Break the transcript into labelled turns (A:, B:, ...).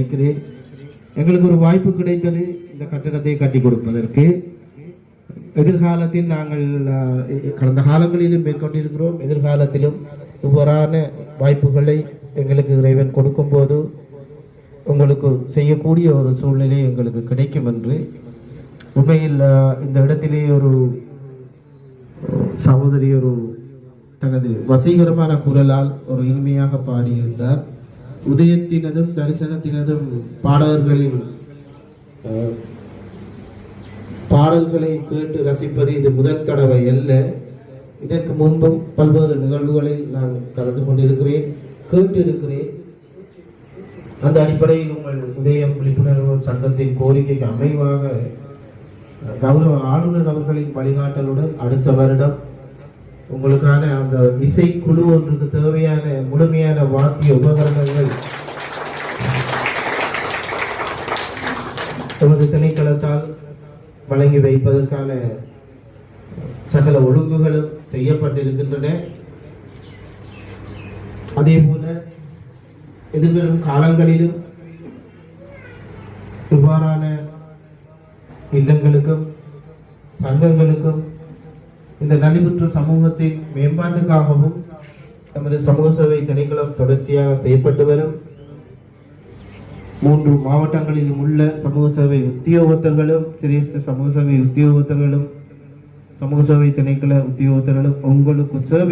A: நினைக்கிறேன். எங்களுக்கு ஒரு வாய்ப்பு கிடைத்தது இந்த கட்டடத்தை கட்டி கொடுப்பதற்கு. எதிர்காலத்தில் நாங்கள் கடந்த காலங்களிலும் மேற்கொண்டிருக்கிறோம். எதிர்காலத்திலும் இவ்வாறான வாய்ப்புகளை எங்களுக்கு இறைவன் கொடுக்கும் போது உங்களுக்கு செய்யக்கூடிய ஒரு சூழ்நிலை எங்களுக்கு கிடைக்கும் என்று உண்மையில் இந்த இடத்திலே ஒரு சகோதரி ஒரு தனது வசீகரமான குரலால் ஒரு இனிமையாக பாடியிருந்தார். உதயத்தினதும் தரிசனத்தினதும் பாடகர்களின் பாடல்களை கேட்டு ரசிப்பது இது முதல் தடவை அல்ல. இதற்கு முன்பும் பல்வேறு நிகழ்வுகளில் நான் கலந்து கொண்டிருக்கிறேன், கேட்டு இருக்கிறேன். அந்த அடிப்படையில் உங்கள் உதயம் விழிப்புணர்வு சங்கத்தின் கோரிக்கைக்கு அமைவாக கௌரவ ஆளுநர் அவர்களின் வழிகாட்டலுடன் அடுத்த வருடம் உங்களுக்கான அந்த இசைக்குழு ஒன்றுக்கு தேவையான முழுமையான வாத்திய உபகரணங்கள் நமது திணைக்களத்தால் வழங்கி வைப்பதற்கான சகல ஒழுங்குகளும் செய்யப்பட்டிருக்கின்றன. அதே போல எதிர்வரும் காலங்களிலும் இவ்வாறான இல்லங்களுக்கும் சங்கங்களுக்கும் இந்த நலிவுற்ற சமூகத்தின் மேம்பாட்டுக்காகவும் நமது சமூக சேவை திணைக்களம் தொடர்ச்சியாக செய்யப்பட்டு வரும். 3 மாவட்டங்களிலும் உள்ள சமூக சேவை உத்தியோகத்தர்களும் சிரேஷ்ட சமூக சேவை உத்தியோகத்தர்களும் சமூக சேவை திணைக்கள உத்தியோகத்தர்களும் உங்களுக்கு சேவை